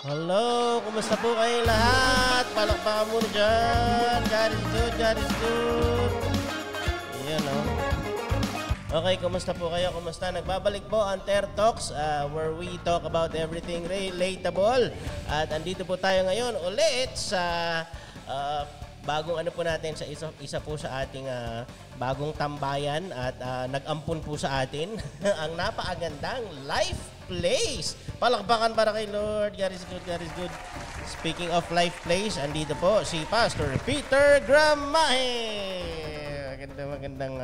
Hello, kumusta po kayo lahat? Palakpakan muna dyan. God is good, God is good. Ayan, oh. Okay, kumusta po kayo? Kumusta? Nagbabalik po ang Ter Talks where we talk about everything relatable. At andito po tayo ngayon ulit sa bagong ano po natin, sa isa po sa ating bagong tambayan at nag-ampun po sa atin ang napakagandang Life Place. Palakpakan para kay Lord. God is good, God is good. Speaking of Life Place, andito po si Pastor Peter Gramahe. Magandang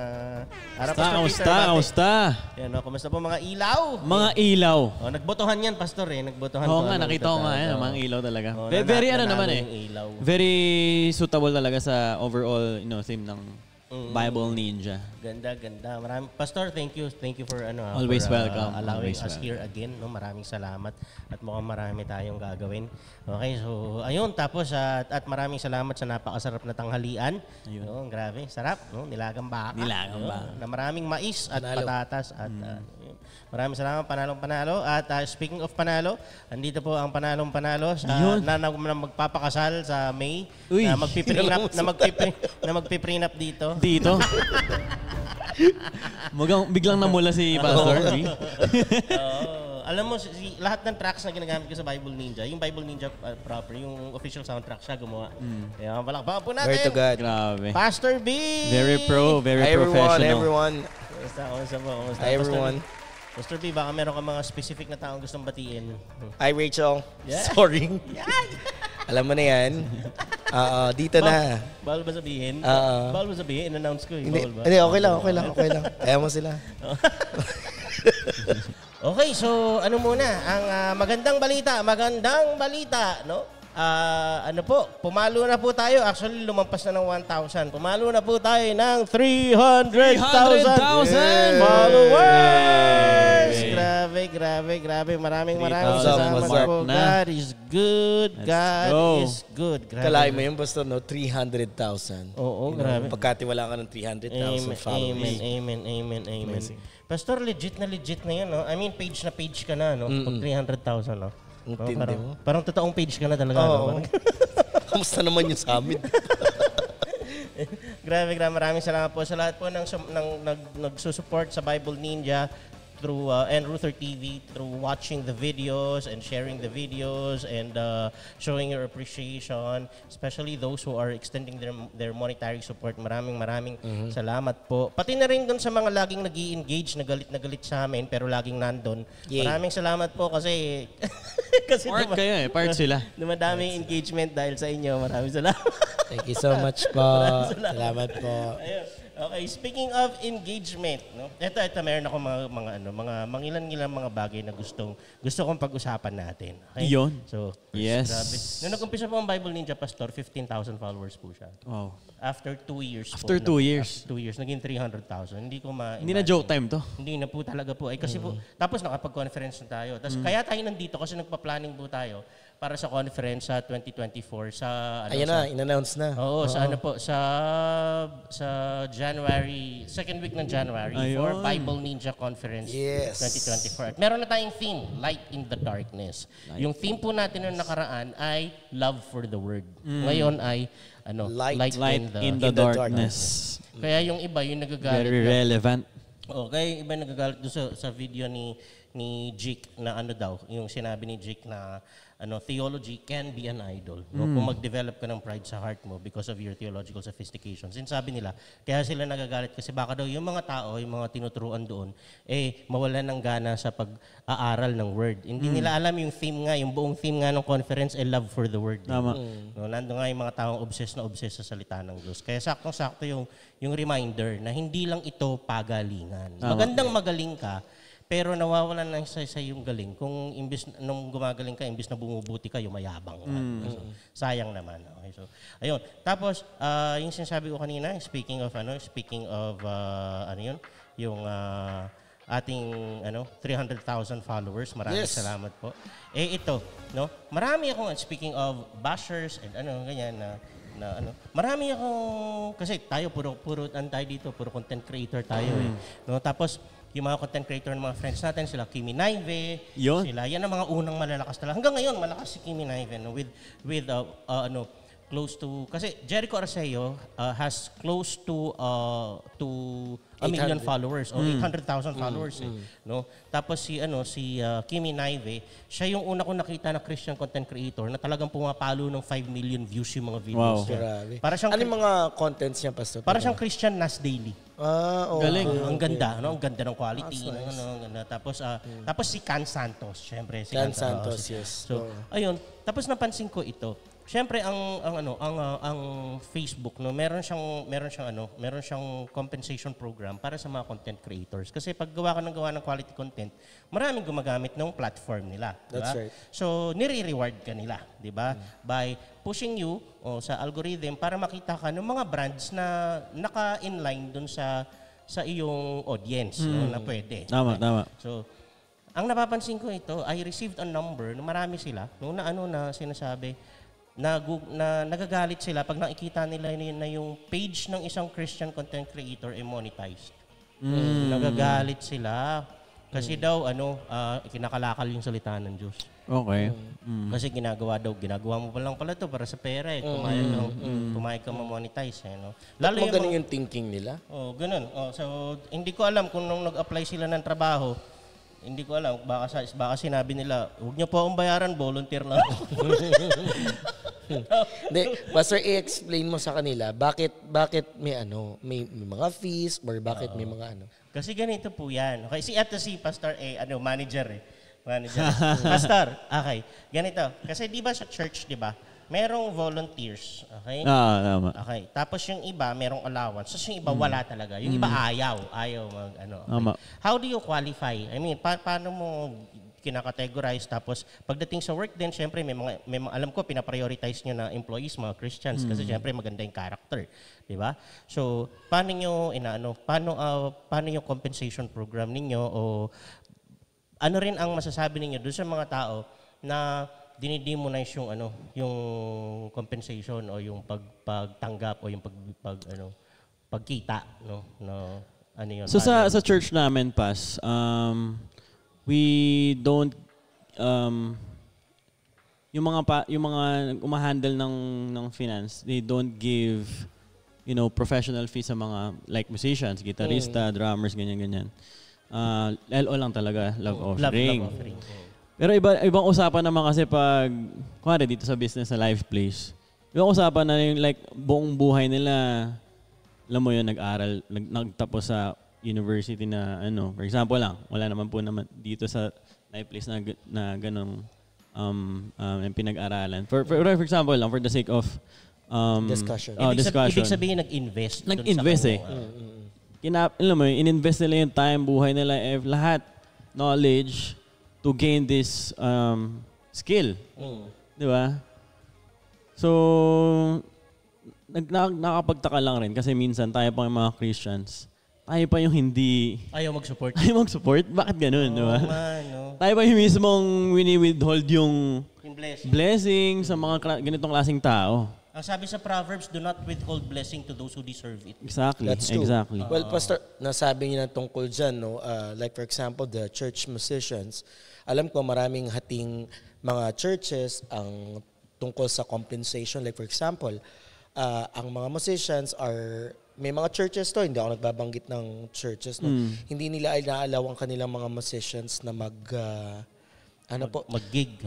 araw, Pastor Peter. Kamusta? Yan, kumusta po mga ilaw? Mga ilaw. Nagbotohan yan, Pastor eh. Nagbotohan Oo nga, nakita ko nga yan. Mga ilaw talaga. Very naman eh. Ilaw. Very suitable talaga sa overall theme ng Bible Ninja. Ganda. Pastor, thank you for Always for, welcome. allowing Always us welcome. here again. No, maraming salamat at mukhang marami tayong gagawin. Okay, so ayun, tapos at maraming salamat sa napakasarap na tanghalian. Ayun. No, grabe, sarap, no? Nilagang baka. Nilagang baka. Na maraming mais at Panalo. patatas at yun. Maraming salamat, panalo. At speaking of panalo, andito po ang panalo na magpapakasal sa May. Uy. Na magpiprenup dito. Dito. Biglang namula si Pastor. Alam mo, lahat ng tracks na ginagamit ko sa Bible Ninja, yung Bible Ninja proper, yung official soundtrack siya gumawa. Kaya palakpakan po natin. Glory to God. Grabe. Pastor B! Very pro, very Hi professional. everyone. Kumusta po? Hi everyone. Pastor B, baka meron ka mga specific na taong gustong batiin. Hi Rachel. Yeah. Sorry. Alam mo na yan. Dito na. Bawal ba sabihin? Oo. Bawal ba sabihin? In-announce ko eh. Hindi, Bawal ba? okay lang. Ayaw mo sila. Okay, so ano muna? Ang magandang balita, no? Pumalo na po tayo. Actually, lumampas na ng 1,000. Pumalo na po tayo ng 300,000 followers! Grabe. Maraming salamat po. God is good. God is good. Grabe. Kalahin mo yun, Pastor, no? 300,000. Oo, grabe. Pagkatiwala ka ng 300,000 followers. Amen. Amazing. Pastor, legit na yan, no? I mean, page na page ka na, no? Pag 300,000, no? Ang tindi mo. Parang totoong page ka na talaga. Oo. No? Kamusta naman yung sa amin? Grabe. Maraming salamat po sa lahat po ng nagsusupport sa Bible Ninja through Ruther TV, through watching the videos and sharing the videos and showing your appreciation, especially those who are extending their monetary support. Maraming salamat po. Pati na rin dun sa mga laging nag-i-engage, na galit sa amin, pero laging nandun. Yay. Maraming salamat po kasi Part kayo eh. Part sila. dumadami engagement dahil sa inyo. Maraming salamat. Thank you so much po. Salamat po. Ayun. Okay, speaking of engagement, no? Ito meron ako mga mangilan-ngilan mga bagay na gusto kong pag-usapan natin. Okay? Yun. So, Yes. grabe. Nung nag-umpisa po ang Bible Ninja Pastor, 15,000 followers po siya. Wow. After 2 years After po. 2 years. After 2 years, naging 300,000. Hindi ko Hindi na joke time to. Hindi na po talaga po. Kasi po, tapos nakapag-conference na tayo. Tapos kaya tayo nandito kasi nagpa-planning po tayo para sa conference sa 2024 sa Ayan na, in-announce na. Oo, sa January, second week ng January for Ayun. Bible Ninja Conference Yes. 2024. At meron na tayong theme, Light in the Darkness. Yung theme po natin ng nakaraan ay Love for the Word. Ngayon ay Light In the darkness. Kaya yung iba, yung nagagalit. Very relevant. Kaya yung iba nagagalit doon sa video ni Jake na yung sinabi ni Jake na theology can be an idol. No? Kung mag-develop ka ng pride sa heart mo because of your theological sophistication. Sinasabi nila, kaya sila nagagalit kasi baka daw yung mga tao, yung mga tinuturuan doon, mawalan ng gana sa pag-aaral ng word. Hindi nila alam yung theme nga, yung buong theme nga ng conference ay love for the word. Tama. No, nandun nga yung mga taong obsessed sa salita ng Diyos. Kaya saktong-sakto yung reminder na hindi lang ito pagalingan. Tama. Magandang magaling ka, pero nawawalan lang sa yung galing. Kung nung gumagaling ka, imbis na bumubuti ka, yung mayabang ka. So, sayang naman. Okay, so, ayun. Tapos, yung sinasabi ko kanina, speaking of yung ating 300,000 followers. Maraming salamat po. Ito, no? Marami akong, speaking of bashers and ganyan marami akong, kasi tayo puro tayo dito, puro content creator tayo no? Tapos yung mga content creator ng mga friends natin, sila Kimi Naive, Yun. sila, yan ang mga unang malalakas talaga. Hanggang ngayon, malakas si Kimi Naive, no? with close to, kasi Jericho Arceo has close to a million 800. followers or 800,000 followers no. Tapos si Kimi Naive, siya yung una ko nakita na Christian content creator na talagang pumapalo ng 5 million views yung mga videos Wow. niya. Grabe. Para siyang Ano yung mga contents niya, Pastor? para siyang Christian Nas Daily. Okay. Galing. Ang ganda, no? Ang ganda ng quality, tapos si Can Santos, syempre si Can Santos, yes. So, ayun, tapos napansin ko ito. Syempre ang Facebook, no, meron siyang compensation program para sa mga content creators kasi pag gawa ng quality content, maraming gumagamit ng platform nila, di ba? That's right. So nire-reward ka nila, di ba? By pushing you sa algorithm para makita ka ng mga brands na naka-inline dun sa iyong audience, no, na pwede. Tama, Okay. tama. So, ang napapansin ko ito, I received a number, na marami sila, no, na sinasabi, na nagagalit sila pag nakikita nila na yung page ng isang Christian content creator ay monetized. Nagagalit sila kasi daw kinakalakal yung salita ng Diyos. Okay. Kasi ginagawa mo pa lang pala to para sa pera eh. Pumayag ka ma-monetize eh, no. Lalo yung ganun yung thinking nila. Ganun. So hindi ko alam kung nung nag-apply sila ng trabaho, hindi ko alam, baka sinabi nila, huwag niyo po akong bayaran, volunteer lang. Hindi, Pastor, i-explain mo sa kanila bakit may mga fees or bakit may mga Kasi ganito po yan. Okay, si Pastor manager eh. Manager. Pastor, okay. Ganito. Kasi di ba sa church, di ba, merong volunteers. Okay? Tama. Okay. Tapos yung iba, merong allowance. Tapos yung iba, wala talaga. Yung iba, ayaw mag, Okay. Tama. How do you qualify? I mean, paano mo kinakategorize? Tapos, pagdating sa work din, syempre, may mga alam ko, pinaprioritize nyo na employees, mga Christians, kasi syempre, maganda yung character. Di ba? So, paano yung compensation program ninyo o ano rin ang masasabi ninyo doon sa mga tao na dinidemonize yung compensation o yung pagtanggap o yung pagkita, no yun. So sa church namin, Pas, we don't yung mga umahandle ng finance, they don't give professional fees sa mga like musicians, gitarista, drummers, ganyan. LO lang talaga, love offering. Love offering. Pero ibang usapan naman kasi pag, kunwari dito sa business na live plays, ibang usapan na yung like buong buhay nila, alam mo yun, nag-aral, nagtapos sa university na for example lang, wala naman po naman dito sa live plays na ganong yung pinag-aralan. For example lang, for the sake of discussion. Discussion. Ibig sabihin nag-invest. Nag-invest eh. Alam mo, in-invest nila yung time, buhay nila, lahat, knowledge, to gain this skill. Di ba? So, nakapagtaka lang rin kasi minsan tayo pa yung mga Christians, tayo pa yung hindi... Ayaw mag-support. Ayaw mag-support? Bakit ganun, di ba? No? Tayo pa yung mismong wini-withhold yung blessing sa mga ganitong klaseng tao. Ang sabi sa Proverbs, do not withhold blessing to those who deserve it. Exactly. That's true. Exactly. Well, Pastor, nasabi niyo na tungkol dyan, no? Like for example, the church musicians, alam ko maraming hating mga churches ang tungkol sa compensation. Like for example, ang mga musicians may mga churches to, hindi ako nagbabanggit ng churches, no? Hindi nila ay naalaw ang kanilang mga musicians na mag-gig. Mag-gig.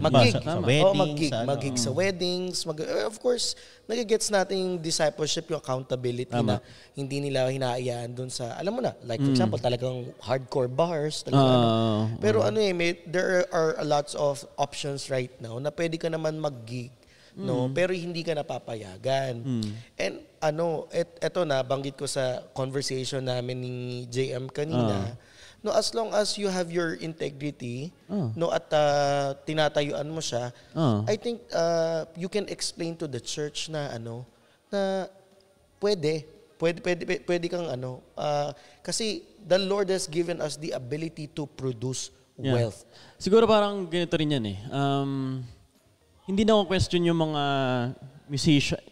Weddings. Mag-gig sa weddings. Of course, nagigets natin yung discipleship, yung accountability na hindi nila hinaayaan dun sa, alam mo na, like for example, talagang hardcore bars. Pero there are lots of options right now na pwede ka naman mag-gig. No, pero hindi ka napapayagan. And eto na banggit ko sa conversation namin ni JM kanina. No, as long as you have your integrity, no, at tinatayuan mo siya, I think you can explain to the church na na pwede kang kasi the Lord has given us the ability to produce wealth. Siguro parang ganito rin yan eh. Hindi na ako question yung mga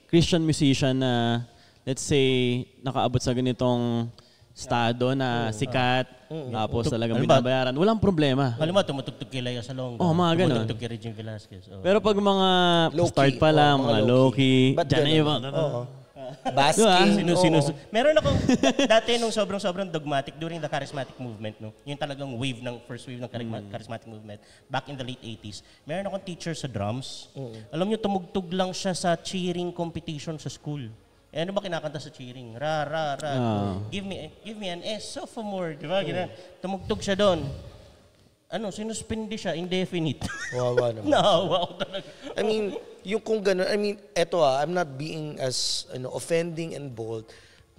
Christian musician na let's say nakaabot sa ganitong estado na sikat, tapos talagang Ano ba? binabayaran. Walang problema. Halimbawa, tumutugtog kay Lea Salonga. Mga ganun. Tumutugtog kay Regine Velasquez. Pero pag mga Low-key. start pa lang, Oo, mga mga low-key, Ba't dyan na ganun? yung mga... Oo. Basking. Meron akong, dati nung sobrang dogmatic during the charismatic movement, no? Yung talagang first wave ng charismatic movement, back in the late 80s, meron akong teacher sa drums. Alam niyo, tumugtog lang siya sa cheering competition sa school. Eh, ano ba kinakanta sa cheering? Ra, ra, ra. Give me an S, sophomore. Di ba? Tumugtog siya doon. Sinuspindi siya, indefinite. Wawa naman. Naawa ako talaga. I mean, yung kung gano'n, I'm not being as offending and bold,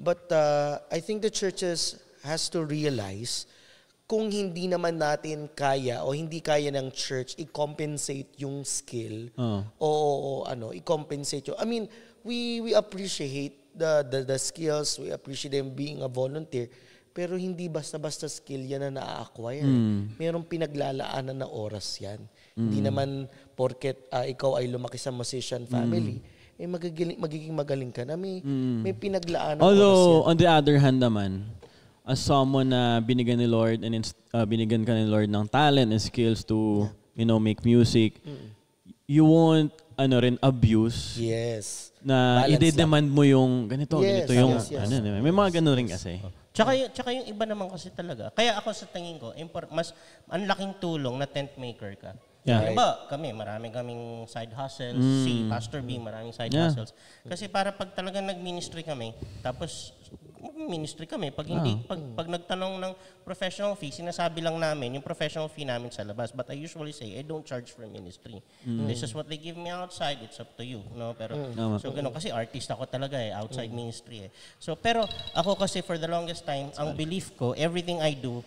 but I think the churches has to realize kung hindi naman natin kaya o hindi kaya ng church i-compensate yung skill o i-compensate yung, we appreciate the skills, we appreciate them being a volunteer, pero hindi basta-basta skill yan na na-acquire. Merong pinaglalaanan na oras yan. Hindi naman porket ikaw ay lumaki sa musician family, magiging magaling ka na. May pinaglaan ng oras yan. Although, on the other hand naman, as someone na binigyan ni Lord and binigyan ka ni Lord ng talent and skills to, make music, you won't abuse. Yes. Na Balance i-demand mo yung ganito yung yes. may mga ganun rin kasi. Tsaka yung iba naman kasi talaga. Kaya ako sa tingin ko, mas ang laking tulong na tent maker ka. Yeah. Diba, marami kaming side hustles. Si Pastor B, maraming side hustles. Kasi para pag talagang nag-ministry kami, tapos ministry kami. Pag hindi, pag nagtanong ng professional fee, sinasabi lang namin yung professional fee namin sa labas. But I usually say, I don't charge for ministry. This is what they give me outside. It's up to you. No? Pero, so ganun. Kasi artist ako talaga outside ministry So, pero ako kasi for the longest time, ang belief ko, everything I do,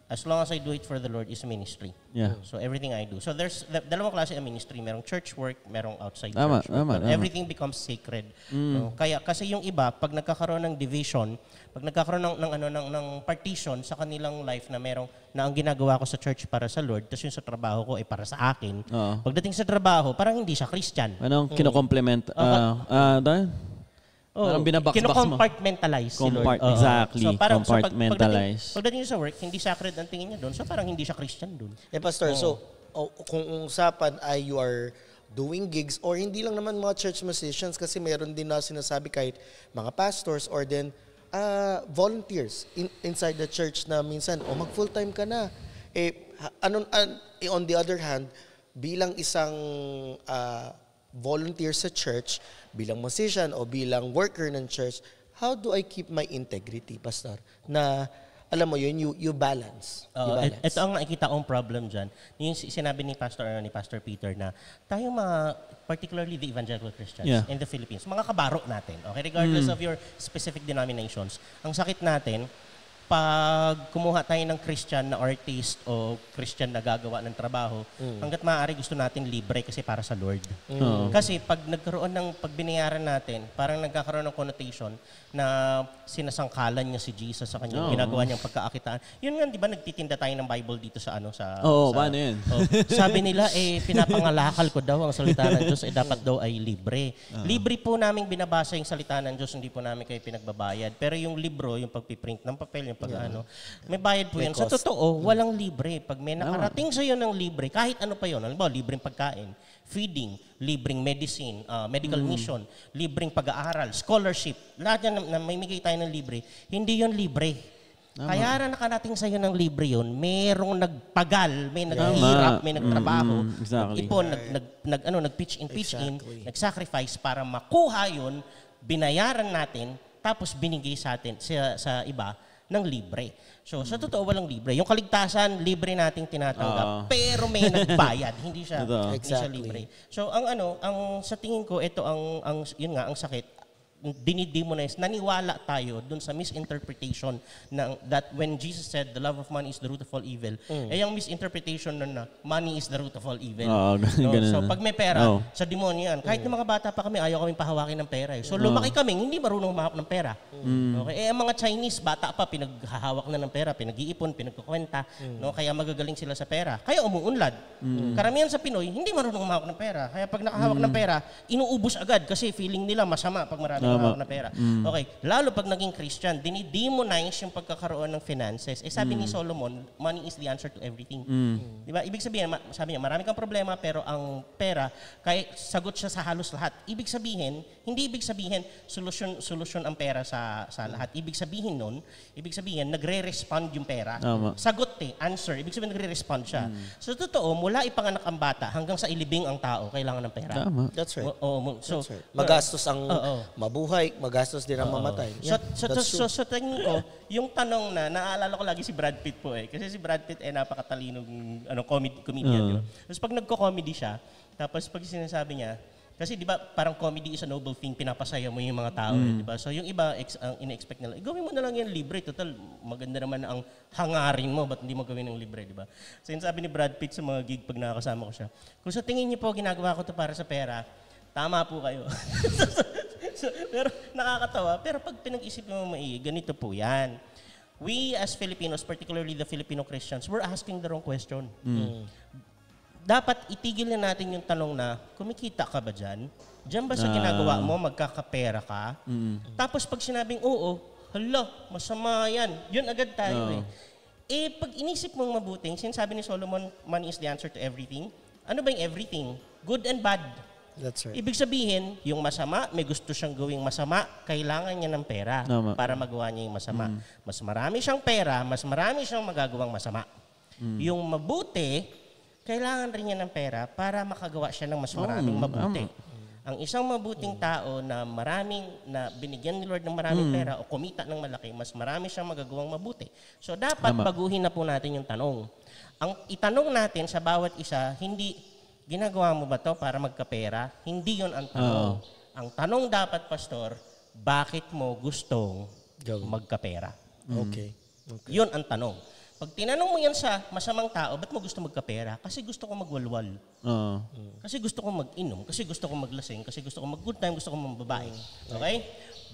as long as I do it for the Lord, is ministry. Yeah. So everything I do. So there's dalawang klase ng ministry. Merong church work, merong outside Tama, church work. tama. Everything becomes sacred. No? Kaya kasi yung iba, pag nagkakaroon ng division, pag nagkakaroon ng partition sa kanilang life na merong na ang ginagawa ko sa church para sa Lord, tapos yung sa trabaho ko ay para sa akin. Pagdating sa trabaho, parang hindi siya Christian. Anong kino-complement? Parang binabox-box mo. Kino-compartmentalize si Lord. Exactly. Parang, Compartmentalize. pagdating sa work, hindi sacred ang tingin niya doon. So parang hindi siya Christian doon. Pastor, so kung usapan ay you are doing gigs or hindi lang naman mga church musicians kasi meron din na sinasabi kahit mga pastors or then volunteers inside the church na minsan, mag full-time ka na. On the other hand, bilang isang volunteer sa church, bilang musician o bilang worker ng church, how do I keep my integrity, Pastor? Na, alam mo yun, you balance. Ito ang nakikita kong problem dyan. Yung sinabi ni Pastor Peter na tayo particularly the evangelical Christians in the Philippines, mga kabaro natin, okay, regardless of your specific denominations, ang sakit natin, pag kumuha tayo ng Christian na artist o Christian na gagawa ng trabaho, hanggat maaari gusto natin libre kasi para sa Lord. Kasi pag binayaran natin, parang nagkakaroon ng connotation na sinasangkalan niya si Jesus sa kanyang ginagawa niyang pagkaakitaan. Yun nga, di ba, nagtitinda tayo ng Bible dito sa paano yun? Sabi nila, pinapangalakal ko daw ang salita ng Diyos, dapat daw ay libre. Libre po namin binabasa yung salita ng Diyos, hindi po namin kayo pinagbabayad. Pero yung libro, yung pagpiprint ng papel, may bayad po yan. Sa totoo, walang libre. Pag may nakarating sa iyo ng libre, kahit ano pa yun, halimbawa, libreng pagkain, feeding, libreng medicine, medical mission, libreng pag-aaral, scholarship, lahat yan na may migay tayo ng libre, hindi yun libre. Kaya na nakarating sa iyo ng libre yun, merong nagpagal, may naghihirap, may nagtrabaho, nag-ipon, nag-pitch in, nag-sacrifice para makuha yun, binayaran natin, tapos binigay sa atin, sa iba, ng libre. So, sa totoo, walang libre. Yung kaligtasan, libre nating tinatanggap. Pero may nagbayad. Hindi siya libre. So, ang sa tingin ko, ito yun nga, ang sakit. Dinidemonize, naniwala tayo dun sa misinterpretation that when Jesus said the love of money is the root of all evil, yung misinterpretation na money is the root of all evil. So pag may pera, sa demonyo yan. Kahit ng mga bata pa kami, ayaw kaming pahawakin ng pera. So lumaki kaming, hindi marunong humawak ng pera. Okay? Ang mga Chinese, bata pa, pinaghahawak na ng pera, pinag-iipon, pinagkukwenta. Kaya magagaling sila sa pera. Kaya umuunlad. Karamihan sa Pinoy, hindi marunong humawak ng pera. Kaya pag nakahawak ng pera, inuubos agad kasi feeling nila masama pag marami hawak na pera. Okay, lalo pag naging Christian, dinidemonize yung pagkakaroon ng finances. Sabi ni Solomon, money is the answer to everything. Di ba? Ibig sabihin, sabi niya, marami kang problema pero ang pera, kahit sagot siya sa halos lahat. Hindi ibig sabihin solusyon ang pera sa lahat. Ibig sabihin nagre-respond yung pera. Sagot answer. Ibig sabihin nagre-respond siya. So totoo, mula ipanganak ang bata hanggang sa ilibing ang tao, kailangan ng pera. Tama. That's right. So, That's right. Magastos ang mabuhay, magastos din ang mamatay. Yeah, so tingin ko, yung tanong naaalala ko lagi si Brad Pitt po Kasi si Brad Pitt napakatalinong comedian. Tapos pag nagko-comedy siya, tapos pag sinasabi niya, kasi di ba parang comedy is a noble thing, pinapasaya mo yung mga tao, di ba? So yung iba ang ina-expect nila, gawin mo na lang yan libre, total maganda naman ang hangarin mo, ba't hindi mo gawin ng libre, di ba? So yun sabi ni Brad Pitt sa mga gig pag nakakasama ko siya, kung sa tingin niyo po ginagawa ko to para sa pera, tama po kayo. Pero nakakatawa, pero pag pinag-isip mo maigi, ganito po yan. We as Filipinos, particularly the Filipino Christians, we're asking the wrong question. Dapat itigil na natin yung tanong na, kumikita ka ba dyan? Diyan ba sa ginagawa mo, magkakapera ka? Tapos pag sinabing, oo, hala, masama yan. Yun agad tayo pag inisip mong mabuting, sinasabi ni Solomon, money is the answer to everything. Ano ba yung everything? Good and bad. That's right. Ibig sabihin, yung masama, may gusto siyang gawing masama, kailangan niya ng pera para magawa niya yung masama. Mas marami siyang pera, mas marami siyang magagawang masama. Yung mabuti, kailangan rin niya ng pera para makagawa siya ng mas maraming mabuti. Ang isang mabuting tao na binigyan ni Lord ng maraming pera o kumita ng malaki, mas marami siyang magagawang mabuti. So dapat baguhin na po natin yung tanong. Ang itanong natin sa bawat isa, hindi, ginagawa mo ba to para magkapera? Hindi yon ang tanong. Ang tanong dapat, Pastor, bakit mo gustong magkapera? Okay. Yun ang tanong. Pag tinanong mo yan sa masamang tao, ba't mo gusto magkapera? Kasi gusto ko magwalwal. Kasi gusto ko mag-inom. Kasi gusto ko maglasing. Kasi gusto ko mag-good time. Gusto ko magbabae. Okay?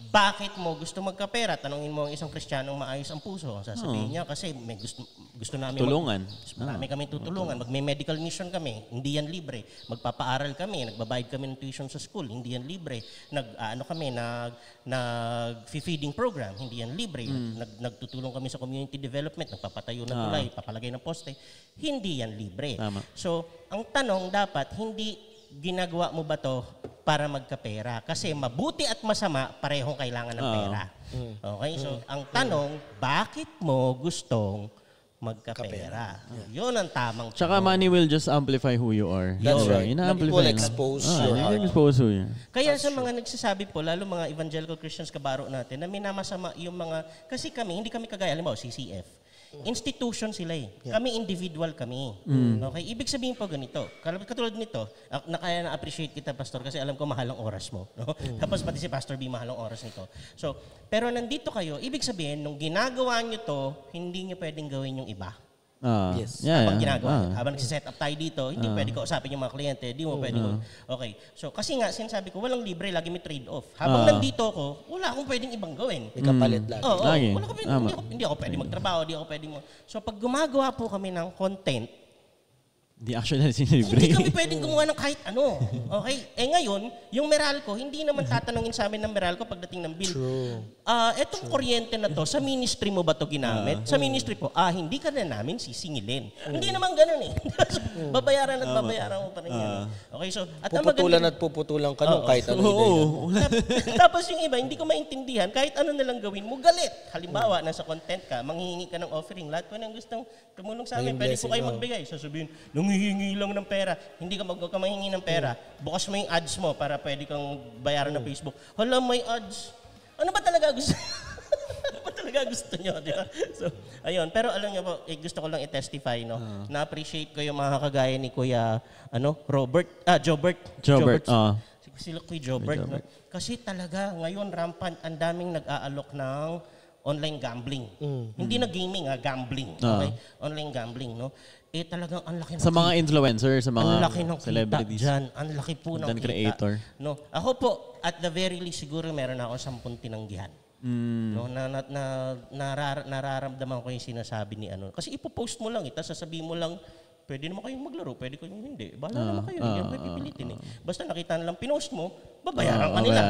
Bakit mo gusto magkapera? Tanungin mo ang isang Kristiyanong maayos ang puso. Sasabihin niya, kasi may gusto namin tulungan. Marami kami tutulungan. Magme-medical mission kami. Hindi yan libre. Magpapaaral kami. Nagbabayad kami ng tuition sa school. Hindi yan libre. Nag-feeding program. Hindi yan libre. Nagtutulong kami sa community development. Nagpapatayo ng tulay. Papalagay ng poste. Hindi yan libre. Tama. So, ang tanong dapat, hindi ginagawa mo ba to para magkapera? Kasi mabuti at masama, parehong kailangan ng pera. Okay? So, ang tanong, bakit mo gustong magkapera? Yun ang tamang tanong. Tsaka money will just amplify who you are. That's right. Ina-amplify It will expose your heart. expose who you are. Kaya sa mga nagsasabi po, lalo mga evangelical Christians kabaro natin, na minamasama yung mga, kasi hindi kami kagaya, halimbawa, CCF. Institution sila Kami individual kami. Okay? Ibig sabihin po ganito. Katulad nito, kaya na-appreciate kita, Pastor, kasi alam ko mahal ang oras mo. No? Tapos pati si Pastor B, mahal ang oras nito. So, pero nandito kayo, ibig sabihin, nung ginagawa nyo to, hindi nyo pwedeng gawin yung iba. Yes. Habang ginagawa. Habang nagsiset up tayo dito, hindi pwede kausapin yung mga kliyente, hindi mo pwede Okay. So, kasi nga, sinasabi ko, walang libre, lagi may trade-off. Habang nandito ako, wala akong pwedeng ibang gawin. May kapalit lagi. Lagi. Wala akong hindi ako pwede magtrabaho, hindi ako pwede So, pag gumagawa po kami ng content, Di actually sinilibre. hindi kami pwedeng gumawa ng kahit ano. Okay? Ngayon, yung Meralco, hindi naman tatanungin sa amin ng Meralco pagdating ng bill. True. Etong kuryente na to, sa ministry mo ba to ginamit? Sa ministry po, hindi ka na namin sisingilin. Hindi naman ganun babayaran at babayaran mo pa rin yan. Okay, so, at Puputulan at puputulan ka nung kahit ano Tapos yung iba, hindi ko maintindihan, kahit ano nalang gawin mo, galit. Halimbawa, nasa content ka, manghihingi ka ng offering, lahat po nang gustong tumulong sa amin, pwede po kayo magbigay. Sasabihin, nanghihingi lang ng pera. Hindi ka mahingi ng pera. Bukas mo yung ads mo para pwede kang bayaran ng Facebook. Hala, may ads. Ano ba talaga gusto? Ano ba talaga gusto nyo? Di ba? So, ayun. Pero alam nyo po, gusto ko lang i-testify, no? Na-appreciate ko yung mga kagaya ni Kuya, Jobert. Si Kuya Jobert, no? Kasi talaga, ngayon, rampant, ang daming nag-aalok ng online gambling. Hindi na gaming, gambling. Okay? Online gambling, no? Talagang ang laki ng sa mga influencers, sa mga celebrities. Dyan. Ang laki po ng content creator. No? Ako po, at the very least, siguro meron ako 10 tinanggihan. No? Nararamdaman ko yung sinasabi ni ano. Kasi ipopost mo lang, tapos sasabihin mo lang pwede naman kayong maglaro, pwede kayong hindi. Bahala naman kayo, hindi naman pipilitin eh. Basta nakita nilang pinost mo, babayaran ka nila.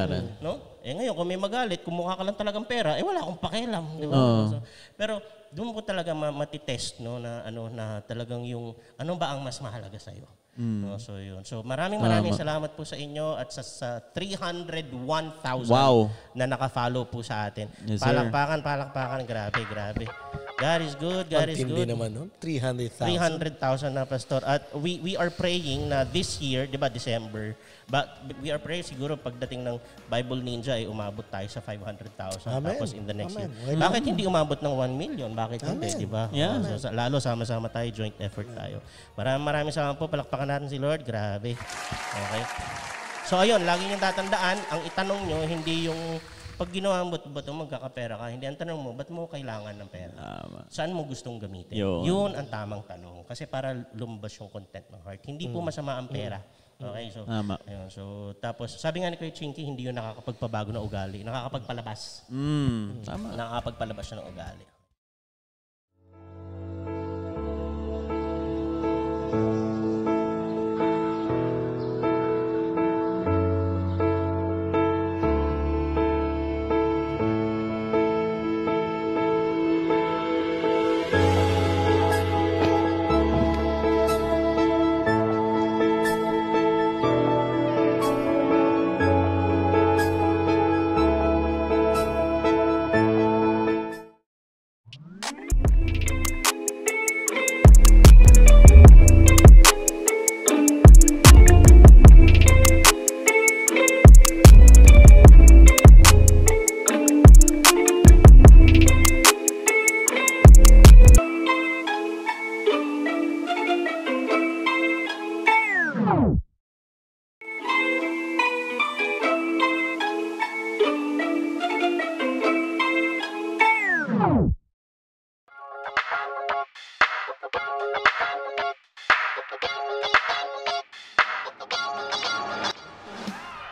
No? Ngayon, kung may magalit, kung mukha ka lang talagang pera, wala akong pakialam. Di ba? So, pero doon ko talaga matitest, no, na talagang yung, ano ba ang mas mahalaga sa'yo? No, so yun. So maraming salamat po sa inyo at sa 301,000 na naka-follow po sa atin. Yes, palakpakan, grabe. God is good, God is good. Hindi naman, no? 300,000. 300,000 na, Pastor. At we are praying na this year, di ba, December, but we are praying siguro pagdating ng Bible Ninja, umabot tayo sa 500,000. Amen. Tapos in the next year. Amen. Bakit hindi umabot ng 1 million? Bakit hindi, di ba? Yeah. So, lalo sama-sama tayo, joint effort tayo. Maraming salamat po. Palakpakan natin si Lord. Grabe. Okay. So ayun, lagi niyong tatandaan, ang itanong nyo, hindi yung pag ginawa mo, ba't mo magkakapera ka? Hindi, ang tanong mo, ba't mo kailangan ng pera? Saan mo gustong gamitin? Yun ang tamang tanong. Kasi para lumabas yung content ng heart. Hindi po masama ang pera. Okay, so, ayun, so tapos, sabi nga ni Kuya Chinky, hindi yun nakakapagpabago ng ugali. Nakakapagpalabas. Tama. Nakakapagpalabas siya ng ugali.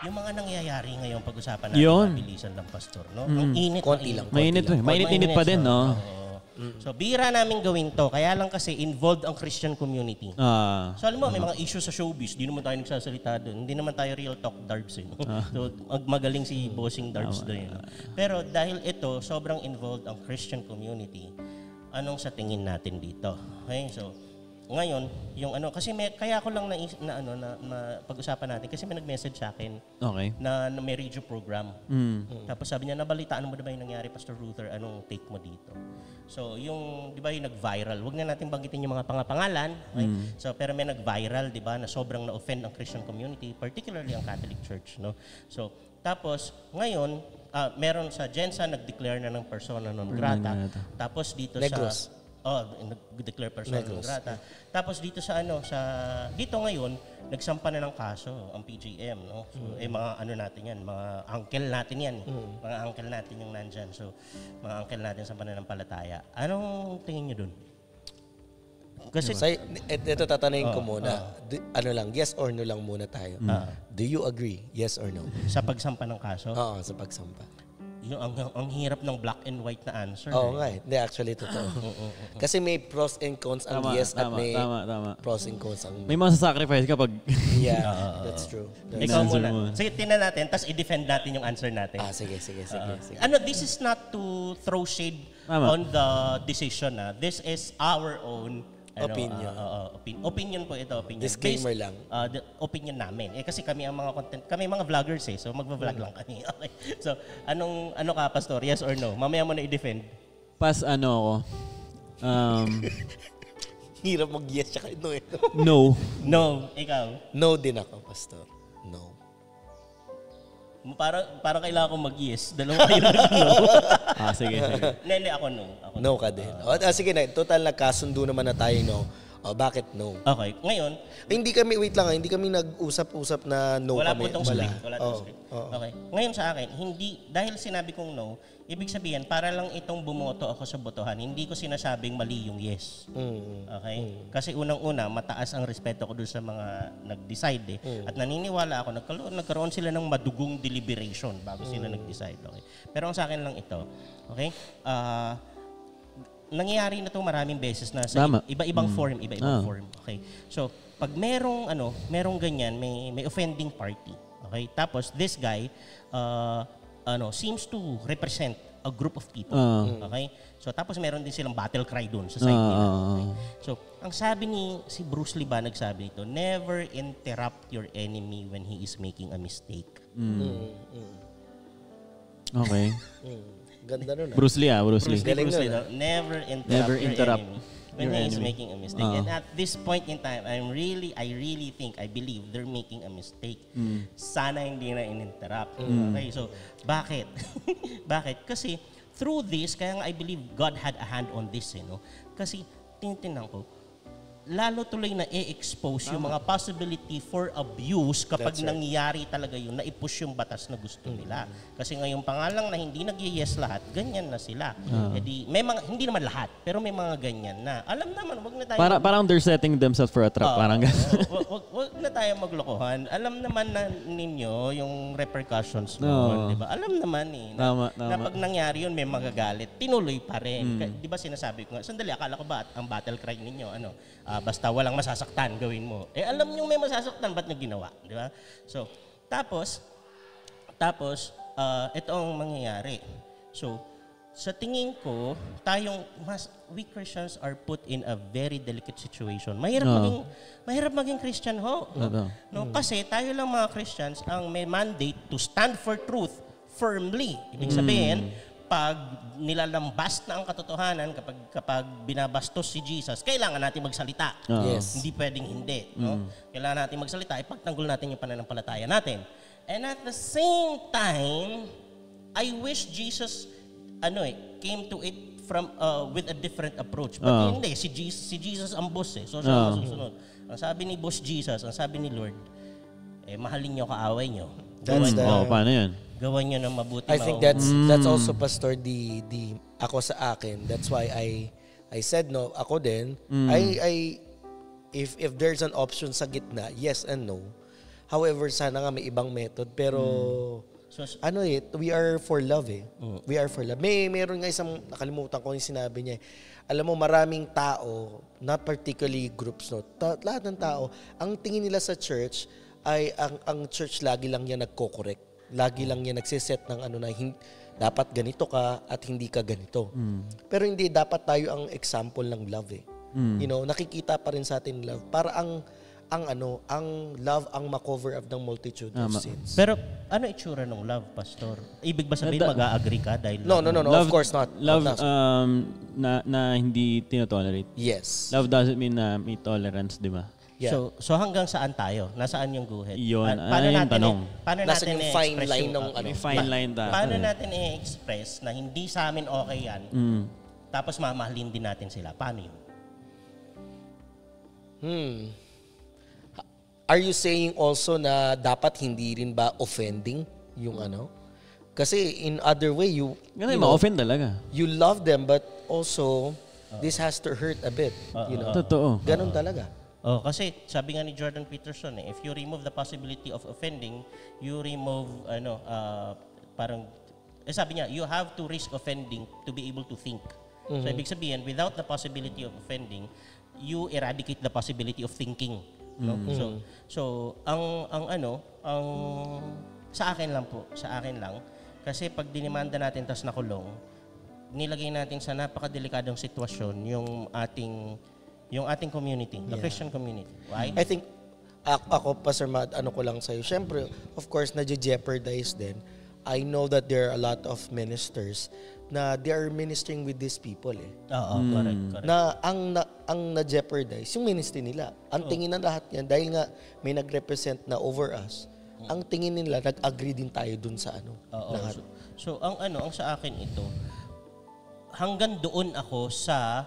Yung mga nangyayari ngayon, pag-usapan natin, mabilisan lang, Pastor. No? Ang init. Konti lang. Mainit pa din, no? So, bira namin gawin to. Kaya lang kasi involved ang Christian community. So, alam mo, may mga issues sa showbiz. Di naman tayo nagsasalita doon. Hindi naman tayo real talk darbs. So, magaling si Bossing Darbs doon. Pero dahil ito, sobrang involved ang Christian community, anong sa tingin natin dito? Okay, so, ngayon, yung kasi kaya ko lang na pag-usapan natin kasi may nag-message sa akin na may radio program. Tapos sabi niya, nabalitaan mo ba yung nangyari, Pastor Ruther? Anong take mo dito? So, yung, di ba yung nag-viral, wag na natin banggitin yung mga pangalan. Okay? So, pero may nag-viral, di ba, na sobrang na-offend ang Christian community, particularly ang Catholic Church. No? So, tapos, ngayon, meron sa Jensa, nag-declare na ng persona non grata. Tapos dito Negros. nag-declare persona non grata. Tapos dito dito ngayon, nagsampa na ng kaso ang PGM, no? So, mga natin yan, mga uncle natin yan. Mga uncle natin yung nandyan. So, mga uncle natin sa pananampalataya. Anong tingin niyo dun? Kasi, ito tatanungin ko muna. Yes or no lang muna tayo. Do you agree? Yes or no? sa pagsampa ng kaso, Oo, sa pagsampa. yung ang hirap ng black and white na answer. Oo nga eh. Hindi, actually, totoo. Kasi may pros and cons ang yes at may pros and cons ang... May mga sacrifice kapag... Yeah, that's true. Ikaw muna. Sige, tingnan natin, tapos i-defend natin yung answer natin. Sige. This is not to throw shade on the decision. This is our own opinion. Opinion po ito. Opinion. Disclaimer lang. The opinion namin. Kasi kami ang mga content, kami mga vloggers so magva-vlog lang kami. Okay. So, ano ka, Pastor? Yes or no? Mamaya mo na i-defend. Ako. Hirap mag-yes tsaka no eh. No. No. Ikaw? No din ako, Pastor. No. Parang kailangan kong mag-yes. Dalawa kayo no. Sige. Hindi, ako no. No ka din. Sige na, total nagkasundo naman na tayo no. Bakit no? Okay. Ngayon, hindi kami nag-usap-usap na no wala kami. Po itong script. Wala itong script. Okay. Ngayon sa akin, dahil sinabi kong no, ibig sabihin, para lang itong bumoto ako sa botohan, hindi ko sinasabing mali yung yes. Okay? Kasi unang-una, mataas ang respeto ko doon sa mga nag-decide At naniniwala ako, nagkaroon sila ng madugong deliberation bago sila nag-decide. Okay? Pero ang sa akin lang ito, okay? nangyayari na 'to maraming beses na sa iba-ibang form, iba-ibang form. Okay. So, pag merong ganyan, may offending party. Okay? Tapos this guy seems to represent a group of people. Okay? So tapos meron din silang battle cry doon sa side nila. Okay? So, ang sabi si Bruce Lee ba nagsabi nito, never interrupt your enemy when he is making a mistake. Okay. Ganda nun. Bruce Lee. Bruce Lee, never interrupt your enemy when he is making a mistake. And at this point in time, I believe they're making a mistake. Sana hindi na in-interrupt. Okay, so bakit? Bakit? Kasi through this, kaya nga I believe God had a hand on this, Kasi tinitingnan ko, lalo tuloy na i-expose yung mga possibility for abuse kapag nangyayari talaga yun, na i-push yung batas na gusto nila. Kasi ngayong pangalang na hindi nag-yes lahat, ganyan na sila. May mga, hindi naman lahat, pero may mga ganyan na. Alam naman, wag na tayo... Parang they're setting themselves for a trap. Parang gano'n. Wag na tayo maglokohan. Alam naman na ninyo yung repercussions mo. Diba? Alam naman na pag nangyari yun, may magagalit. Tinuloy pa rin. Di ba sinasabi ko nga, sandali, akala ko ba ang battle cry ninyo, basta walang masasaktan, gawin mo. Alam nyo may masasaktan, ba't nyo ginawa? Di ba? So, tapos, ito ang mangyayari. So, sa tingin ko, we Christians are put in a very delicate situation. Mahirap maging Christian ho. No? Kasi tayo lang mga Christians ang may mandate to stand for truth firmly. Ibig sabihin, pag nilalambas na ang katotohanan, kapag binabastos si Jesus, kailangan natin magsalita. Yes. Hindi pwedeng hindi. No? Kailangan natin magsalita, ipagtanggol natin yung pananampalataya natin. And at the same time, I wish Jesus came to it with a different approach. But hindi, si Jesus ang boss So siya ang masusunod. Ang sabi ni Boss Jesus, ang sabi ni Lord, mahalin nyo kaaway nyo. Paano yun? Gawan nyo ng mabuti. I think that's also, Pastor, the ako sa akin. That's why I said no. Ako din, if there's an option sa gitna, yes and no. However, sana nga may ibang method. Pero, we are for love We are for love. Meron nga isang, nakalimutan ko yung sinabi niya. Alam mo, maraming tao, not particularly groups, lahat ng tao, ang tingin nila sa church ay ang church lagi lang yan nagko-correct. Lagi lang yan nagsiset ng dapat ganito ka at hindi ka ganito. Pero hindi, dapat tayo ang example ng love nakikita pa rin sa atin love. Para ang love ang makover up ng multitude of sins. Pero ano itsura ng love, Pastor? Ibig ba sabihin mag-a-agree ka dahil No, love, of course not. Love na hindi tinotolerate. Yes. Love doesn't mean na may tolerance, di ba? Yeah. So hanggang saan tayo? Nasaan yung guhit? Yun, yung tanong. Paano Nasaan natin yung fine line ng fine line tayo. Paano natin i-express na hindi sa amin okay yan, tapos mamahalin din natin sila? Paano yun? Are you saying also na dapat hindi rin ba offending yung Kasi in other way, ma-offend talaga. You love them, but also, this has to hurt a bit. Totoo. Ganon talaga. Kasi sabi nga ni Jordan Peterson, if you remove the possibility of offending, you remove, sabi niya, you have to risk offending to be able to think. So, ibig sabihin, without the possibility of offending, you eradicate the possibility of thinking. No? So, sa akin lang, kasi pag dinimanda natin tas nakulong, nilagay natin sa napakadelikadong sitwasyon yung ating community, the Christian community. Why? I think, ako, Pastor Matt, ko lang sa'yo. Siyempre, of course, na-jeopardize din. I know that there are a lot of ministers na they are ministering with these people Correct. Na ang na-jeopardize, yung ministry nila. Ang tingin ng lahat yan, dahil nga may nag-represent na over us, ang tingin nila, nag-agree din tayo dun sa lahat. So, ang sa akin ito, hanggang doon ako sa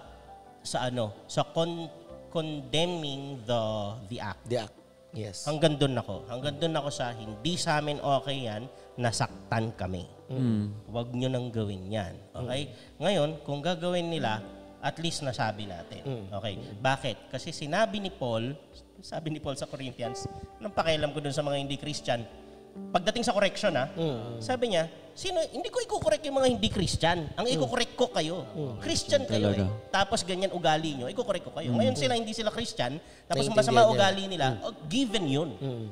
condemning the act. The act, yes. Hanggang doon ako sa hindi sa amin okay yan, nasaktan kami. Huwag nyo nang gawin yan. Okay? Ngayon, kung gagawin nila, at least nasabi natin. Okay? Bakit? Kasi sabi ni Paul sa Corinthians, anong pakialam ko doon sa mga hindi Christian, pagdating sa correction sabi niya, hindi ko i-correct yung mga hindi Christian. Ang i-correct ko kayo. Christian kayo Talaga. Tapos ganyan ugali nyo, i-correct ko kayo. Ngayon hindi sila Christian, tapos Naintindihan masama niya. ugali nila, given yun.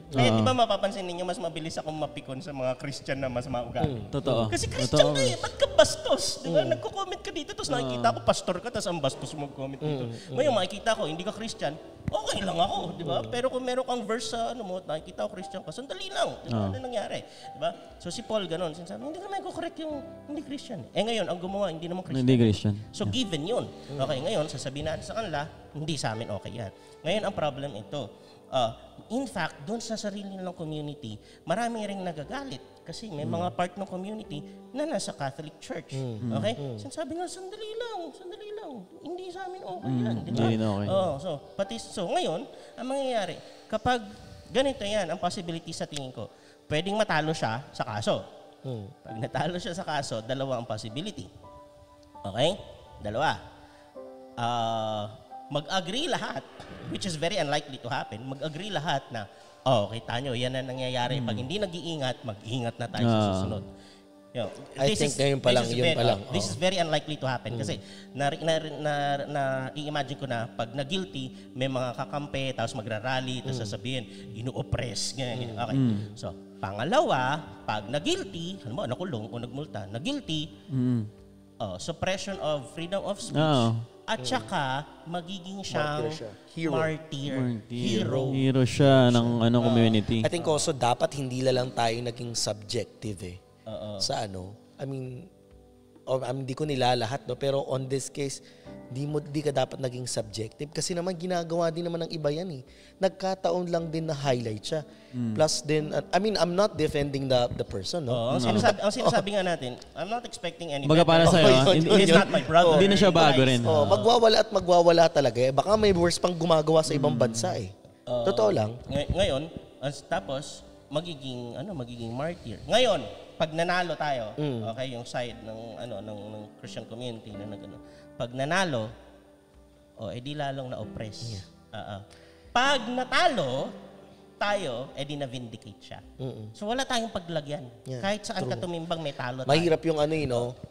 Kaya di ba mapapansin ninyo, mas mabilis akong mapikon sa mga Christian na masama ugali. Totoo. Kasi Christian ka ba't ka bastos? Di ba? Nagko-comment ka dito, tapos nakikita ko, pastor ka, tapos ang bastos mo mag-comment dito. Ngayon makikita ko, hindi ka Christian, okay lang ako, di ba? Pero kung meron kang verse sa nakikita ko Christian ka, sandali lang. Di ba? Ano nangyari? Di ba? So si Paul ganon, sinasabi, hindi naman ko-correct yung hindi Christian. Ngayon, ang gumawa, hindi naman Christian. Hindi Christian. So given yun. Okay, ngayon, sasabihin natin sa kanila, hindi sa amin okay yan. Ngayon, ang problem ito. In fact, doon sa sarili nilang community, marami ring nagagalit. Kasi may mga part ng community na nasa Catholic Church. Okay? Sabi nga, sandali lang. Hindi sa amin okay yan. Di ba? Hindi rin okay. So ngayon, ang mangyayari, kapag ganito yan, ang possibility sa tingin ko, pwedeng matalo siya sa kaso. Pag natalo siya sa kaso, dalawa ang possibility. Okay? Dalawa. Mag-agree lahat, which is very unlikely to happen, mag-agree lahat na, kita nyo, yan ang nangyayari. Pag hindi nag-iingat, mag-iingat na tayo sa susunod. I think ngayon pa lang, yun pa lang. This is very unlikely to happen kasi i-imagine ko na pag na-guilty, may mga kakampi, tapos magra-rally, tapos sasabihin, ino-oppress. Ganyan. Okay. So, pangalawa, pag na-guilty, nakulong o nagmulta, na-guilty, suppression of freedom of speech, at saka magiging siyang martyr. Hero siya ng community. I think also dapat hindi lang tayo naging subjective sa I mean, di ko nilalahat, no? Pero on this case, di ka dapat naging subjective kasi naman ginagawa din naman ng iba yan eh. Nagkataon lang din na highlight siya. Plus din, I mean, I'm not defending the person, no? Ang sinasabi nga natin, I'm not expecting any Baga para sa'yo, He's not my brother. Hindi na siya bago rin. Magwawala talaga eh. Baka may worse pang gumagawa sa ibang bansa eh. Totoo lang. Ngayon, tapos magiging martyr. Ngayon, pag nanalo tayo, okay, yung side ng Christian community na pag nanalo, edi lalong na-oppress. Pag natalo tayo, edi na-vindicate siya. So wala tayong paglagyan. Kahit saan ka tumimbang, may talo tayo. Mahirap yung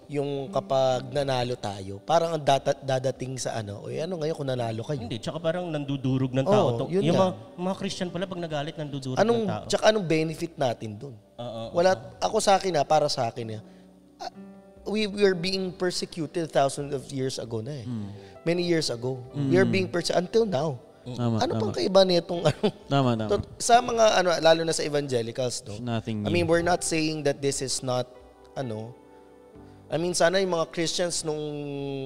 yung kapag nanalo tayo, parang ang dadating sa ano ngayon kung nanalo kayo. Hindi, tsaka parang nandudurog ng tao. Yung mga Christian pala, pag nagalit, nandudurog ng tao. Tsaka anong benefit natin dun? Wala, para sa akin, we were being persecuted thousands of years ago na eh. Many years ago. We are being persecuted until now. Ano pang kaiba nitong Tama. sa mga lalo na sa evangelicals, no? Nothing. I mean, we're not saying that this is not I mean, sana yung mga Christians nung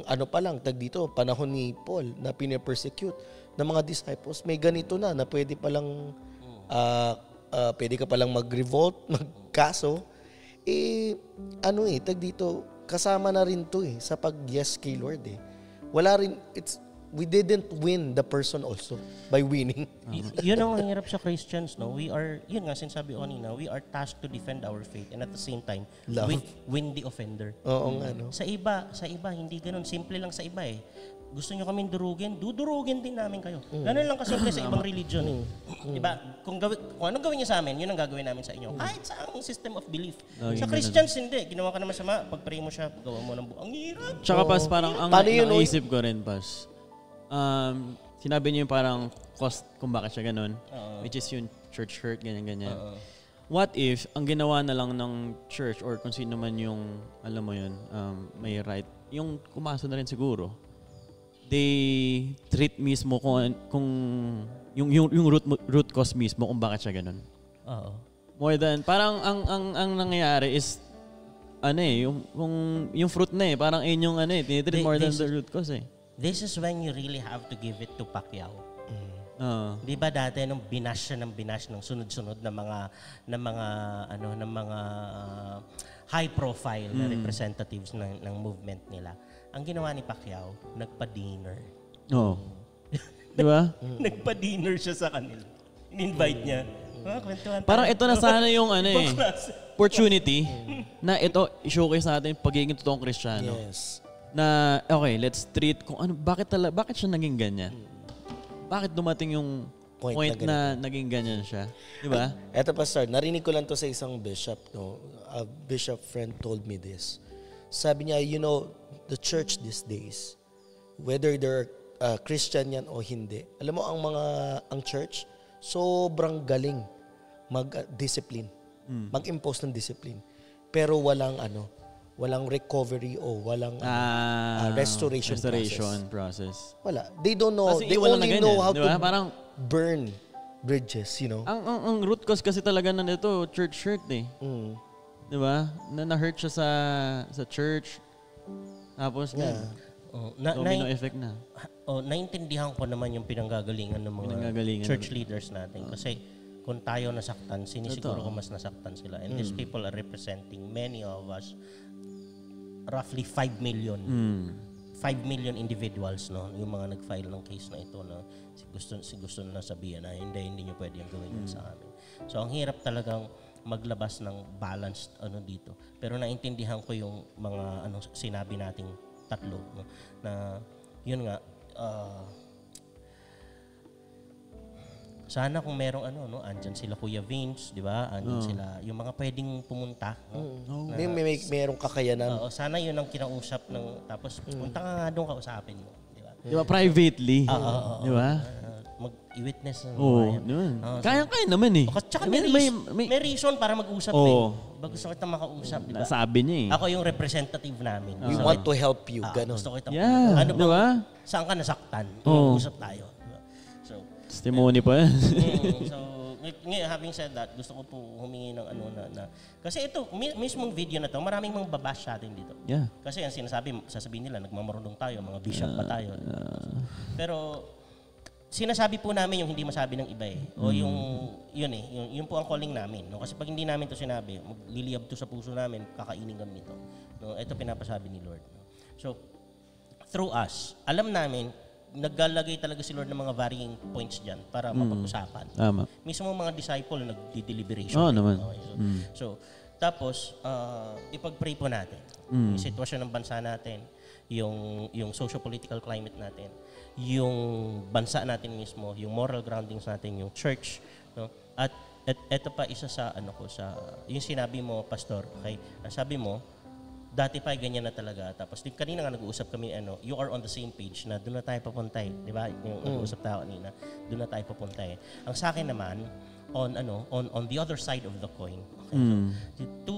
pa lang dito, panahon ni Paul na pine-persecute ng mga disciples, may ganito na pwede pa lang pwede ka palang mag-revolt, magkaso, dito, kasama na rin to sa pag-yes kay Lord eh. Wala rin, we didn't win the person also by winning. Yun ang hirap sa Christians, no? Yun nga, sinasabi ko kanina, we are tasked to defend our faith and at the same time, win the offender. Oo nga, no? Sa iba, hindi ganun. Simple lang sa iba eh. Gusto nyo kaming dudurugin din namin kayo. Ganun lang kasimple sa ibang religion eh. Diba? Kung anong gawin nyo sa amin, yun ang gagawin namin sa inyo. Kahit sa ang system of belief. Sa Christians, hindi. Ginawa ka naman sama, pag-pray mo siya, gawa mo ng ang hirap. Tsaka pas, parang ang naisip ko rin, pas, sinabi niyo yung parang cost kung bakit siya ganun, which is yung church hurt, ganyan. What if, ang ginawa na lang ng church or kung sino man yung, alam mo yun, may right, yung kumaso na rin siguro, they treat mismo kung yung root cause mismo kung bakit siya ganun. More than, parang ang nangyayari is, yung fruit na parang yung tinitreat more than the root cause This is when you really have to give it to Pacquiao. Di ba dati nung binash ng sunod-sunod na mga high profile na representatives ng movement nila. Ang ginawa ni Pacquiao, nagpa-dinner. Di ba? Nagpa-dinner siya sa kanila. In-invite niya. Parang ito na sana yung opportunity na ito i-showcase natin pagiging totoong Kristiyano. Yes. Na okay, let's treat kung bakit siya naging ganyan. Bakit dumating yung point point na na naging ganyan siya. Di ba? Eto, Pastor, narinig ko lang to sa isang bishop. No? A bishop friend told me this. Sabi niya, the church these days, whether they're Christian yan o hindi, alam mo, ang church, sobrang galing mag-discipline. Mag-impose ng discipline. Pero walang recovery o walang restoration process. Wala. They don't know. Kasi They iwanan only na ganyan, know how diba? to Parang burn bridges, Ang root cause kasi talaga na nito, church hurt eh. Di ba? Na-hurt siya sa church. Tapos domino effect na. Naintindihan ko naman yung pinanggagalingan ng mga church leaders natin. Kasi kung tayo nasaktan, sinisiguro ko mas nasaktan sila. And these people are representing many of us, roughly 5 million. 5 million individuals, no? Yung mga nag-file ng case na ito, no? Si gusto na sabihin na hindi nyo pwede yung gawin yun sa amin. So, ang hirap talagang maglabas ng balanced dito. Pero naintindihan ko yung mga sinabi nating tatlo, no? Na yun nga, sana kung merong andyan sila Kuya Vince, di ba? Andyan sila, yung mga pwedeng pumunta. No? Merong kakayanan. Sana yun ang kinausap tapos punta ka nga doon kausapin mo. Di ba? Di ba? Privately. Di ba? Mag-i-witness. Kaya naman eh. Tsaka may reason para mag-usap eh. Gusto kita makausap, di ba? Nasabi niya eh. Ako yung representative namin. We want to help you. Ganun. Gusto kita. Di ba? Saan ka nasaktan? Mag-usap tayo. Testimony pa yan. So, ngayon, having said that, gusto ko po humingi ng kasi ito, mismong video na to, maraming mga babash sa atin dito. Yeah. Kasi ang sasabihin nila, nagmamarunong tayo, mga bishop pa tayo. Pero, sinasabi po namin yung hindi masabi ng iba eh. O yun po ang calling namin. No? Kasi pag hindi namin to sinabi, magliliyab to sa puso namin, kakainin kami nito. No? Ito pinapasabi ni Lord. No? So, through us, alam namin, naglalagay talaga si Lord ng mga varying points dyan para mapag-usapan. Tama. Mismo mga disciple nagdi-deliberation. Naman. Okay, so, tapos, ipag-pray po natin. Yung sitwasyon ng bansa natin, yung socio-political climate natin, yung bansa natin mismo, yung moral groundings natin, yung church. No? At eto pa isa sa, yung sinabi mo, Pastor, okay? Sabi mo, dati pa ganyan na talaga. Tapos kanina nga nag-uusap kami, you are on the same page na doon na tayo papunta eh. Di ba? Yung nag-uusap tayo kanina, doon na tayo papunta eh. Ang sa akin naman, on the other side of the coin, okay? So, to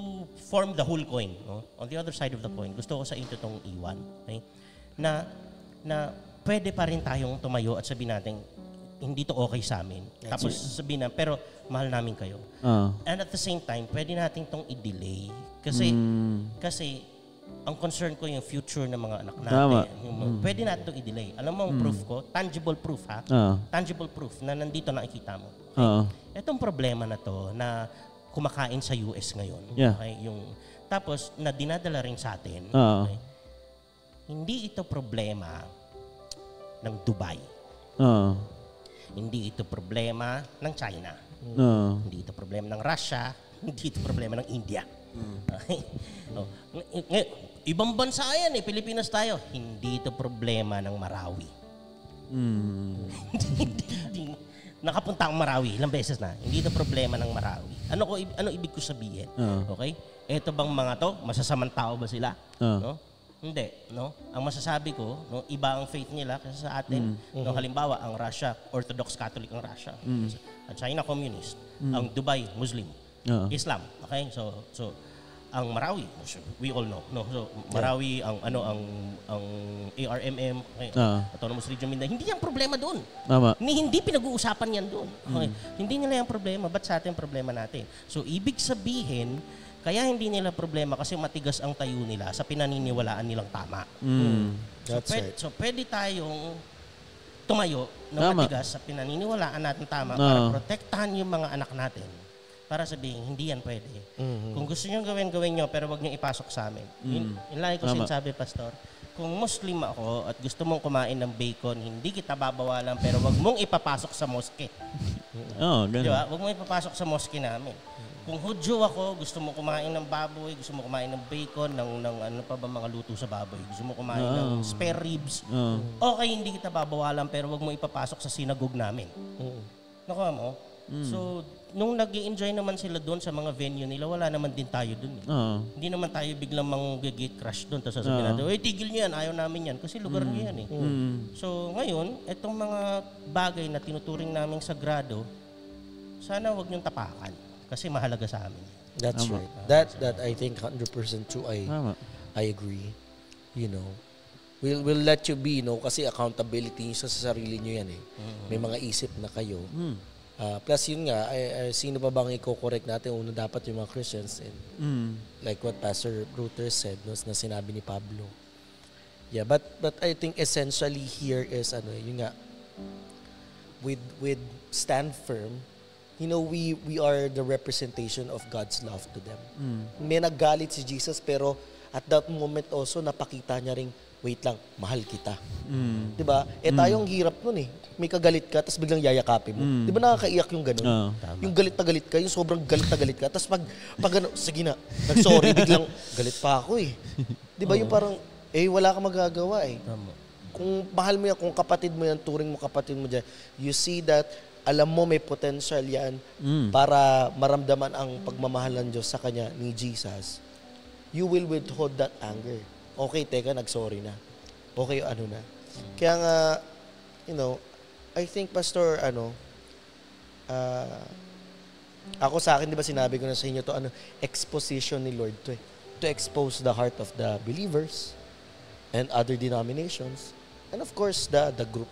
form the whole coin, no? On the other side of the coin, gusto ko sa inyo itong iwan. Okay? Na pwede pa rin tayong tumayo at sabihin natin, hindi to okay sa amin. Tapos sabihin na, pero mahal namin kayo. And at the same time, pwede natin itong i-delay. Kasi ang concern ko yung future ng mga anak natin. Pwede natin itong i-delay. Alam mo ang proof ko? Tangible proof ha? Tangible proof na nandito nakikita mo. Okay? Itong problema na to na kumakain sa US ngayon. Okay? Tapos na dinadala rin sa atin. Okay? Hindi ito problema ng Dubai. Hindi ito problema ng China. Hindi ito problema ng Russia. Hindi ito problema ng India. Okay? Ibang bansa yan eh. Pilipinas tayo. Hindi ito problema ng Marawi. Nakapunta ang Marawi. Ilang beses na. Hindi ito problema ng Marawi. Ano ibig ko sabihin? Okay? Ito bang mga to? Masasamang tao ba sila? No? Hindi, no? Ang masasabi ko, no, iba ang faith nila kasi sa atin. No, halimbawa, ang Russia, Orthodox Catholic ang Russia. Ang China, Communist. Ang Dubai, Muslim. Islam. Okay? So ang Marawi, we all know. No? So Marawi, ang ARMM, okay? Autonomous Region Mindanao, hindi yan problema doon. Hindi pinag-uusapan yan doon. Okay? Hindi nila yung problema, ba't sa atin problema natin? So ibig sabihin, kaya hindi nila problema kasi matigas ang tayo nila sa pinaniniwalaan nilang tama. So pwede tayong tumayo na matigas sa pinaniniwalaan natin tama para protektahan yung mga anak natin. Para sabihin, hindi yan pwede. Kung gusto nyo gawin nyo, pero wag nyo ipasok sa amin. Yun lagi ko sinasabi, Pastor. Kung Muslim ako at gusto mong kumain ng bacon, hindi kita babawalan, pero wag mong ipapasok sa mosque. Ganun. Diba? Wag mong ipapasok sa mosque namin. Kung Hudyo ako, gusto mo kumain ng baboy, gusto mo kumain ng bacon, ng ano pa ba mga luto sa baboy, gusto mo kumain ng spare ribs, okay, hindi kita babawalan, pero wag mo ipapasok sa sinagog namin. Nakuha mo? So, nung nag-i-enjoy naman sila doon sa mga venue nila, wala naman din tayo doon. Hindi naman tayo biglang mag-gate crash doon. Tapos sasabihin natin, "Uy, tigil niyo yan, ayaw namin yan." Kasi lugar niyo yan eh. So, ngayon, itong mga bagay na tinuturing naming sagrado, sana wag niyong tapakan. Kasi mahalaga sa amin. That's right. That I think 100% true. I agree. You know, we'll let you be, kasi accountability sa sarili niyo yan eh. May mga isip na kayo. Plus yun nga, sino pa bang i-correct natin? Una dapat yung mga Christians. And like what Pastor Ruther said, na sinabi ni Pablo. Yeah, but I think essentially here is, yun nga, with stand firm, we are the representation of God's love to them. May naggalit si Jesus, pero at that moment also, napakita niya ring, wait lang, mahal kita. Diba? Tayong hirap nun eh. May kagalit ka, tapos biglang yayakapin mo. Diba nakakaiyak yung ganun? Yung galit na galit ka, yung sobrang galit na galit ka, tapos pag sige na, nag-sorry, biglang galit pa ako eh. Diba yung parang, wala kang magagawa eh. Kung mahal mo yan, kung kapatid mo yan, turing mo kapatid mo dyan, you see that, alam mo may potential yan para maramdaman ang pagmamahal ng Diyos sa Kanya ni Jesus, you will withhold that anger. Okay, teka, nag-sorry na. Okay, na. Kaya nga, I think, Pastor, ako sa akin, di ba sinabi ko na sa inyo to, exposition ni Lord to eh. To expose the heart of the believers and other denominations. And of course, the group,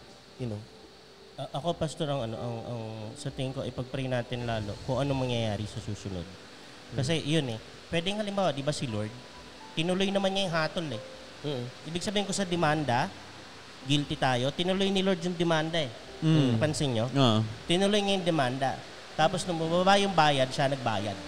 Ako, Pastor, ang sa tingin ko, ipag-pray natin lalo kung ano mangyayari sa susunod. Kasi yun eh, pwedeng halimbawa, di ba si Lord, tinuloy naman niya yung hatol eh. Ibig sabihin ko sa demanda, guilty tayo, tinuloy ni Lord yung demanda eh. Napansin nyo? Tinuloy niya yung demanda. Tapos nung bumaba yung bayad, siya nagbayad.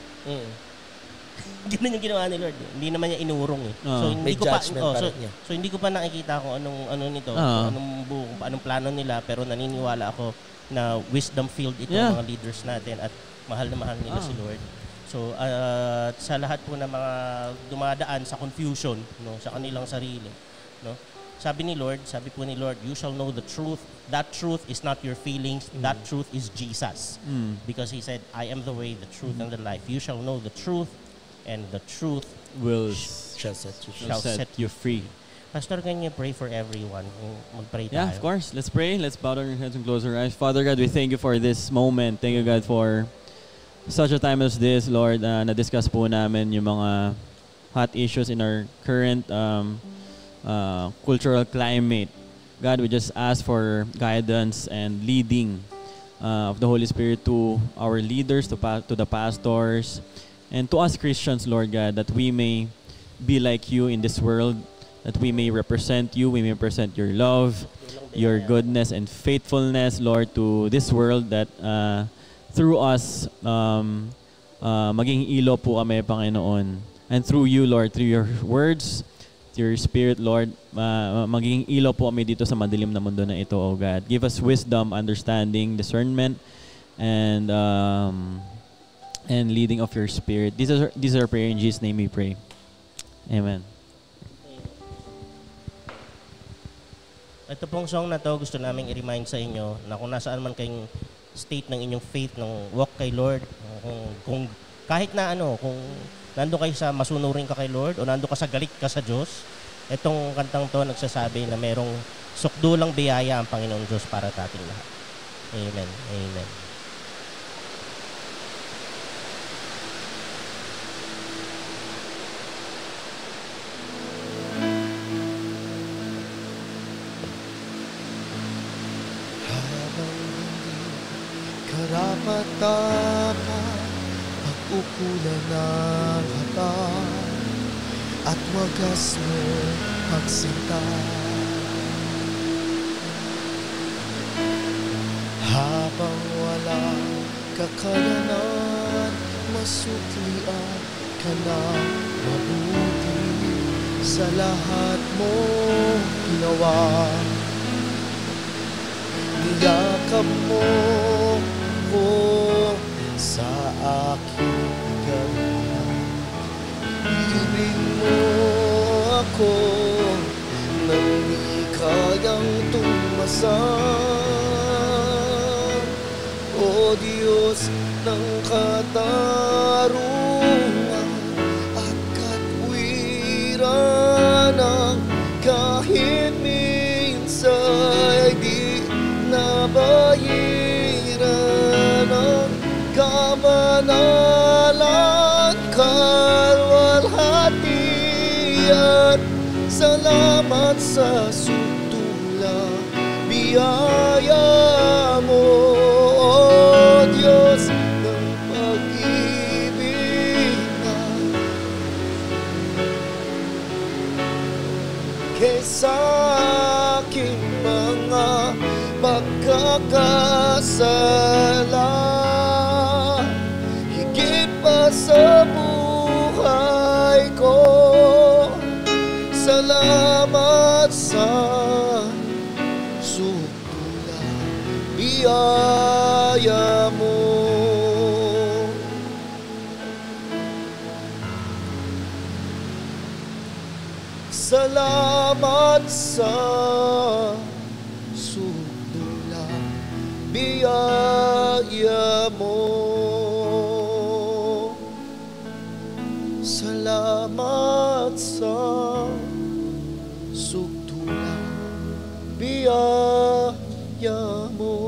Ganun yung ginawa ni Lord. Hindi naman niya inurong eh. So hindi ko pa so hindi ko pa nakikita kung anong nito, anong plano nila, pero naniniwala ako na wisdom-filled itong mga leaders natin at mahal na mahal nila si Lord. So sa lahat po ng mga dumadaan sa confusion, sa kanilang sarili, sabi po ni Lord, you shall know the truth. That truth is not your feelings. That truth is Jesus. Because He said, I am the way, the truth, and the life. You shall know the truth, and the truth shall set you free. Pastor, can you pray for everyone? Mag-pray tayo. Yeah, of course. Let's pray. Let's bow down our heads and close our eyes. Father God, we thank you for this moment. Thank you, God, for such a time as this, Lord. Na-discuss po namin yung mga hot issues in our current cultural climate. God, we just ask for guidance and leading of the Holy Spirit to our leaders, to the pastors, and to us Christians, Lord God, that we may be like you in this world, that we may represent you, we may present your love, your goodness and faithfulness, Lord, to this world, that through us, maging ilo po kami, Panginoon. And through you, Lord, through your words, through your Spirit, Lord, maging ilo po kami dito sa madilim na mundo na ito, O God. Give us wisdom, understanding, discernment, and leading of your Spirit. This is our prayer in Jesus' name we pray. Amen. Ito pong song na to, gusto naming i-remind sa inyo na kung nasaan man kayong state ng inyong faith, ng walk kay Lord, kung kahit na kung nando kayo sa masunurin ka kay Lord o nando ka sa galit ka sa Diyos, itong kantang to nagsasabi na merong sukdulang biyaya ang Panginoon Diyos para sa ating lahat. Amen. Amen. Karapat-dapat pag-ukulan ng hatan at wagas mo pagsinta. Habang walang kakayanan, masuklian ka na mabuti sa lahat mo ginawa. Niyakap mo ko sa aking gabi. Ibig mo ako nang di kayang tumasan. Oh, Diyos ng katarungan at katwiran ng kahit minsa'y di nabayiran ng kamanalan, kalwalhatian. Salamat sa sutulang biyaya mo, O Diyos ng pag-ibig na kaysa aking mga pagkakasala, higit pa sa buhay ko. Salamat sa sutulang biyaya mo. Salamat sa sutulang biyaya mo. Salamat sa sutulang biyaya mo.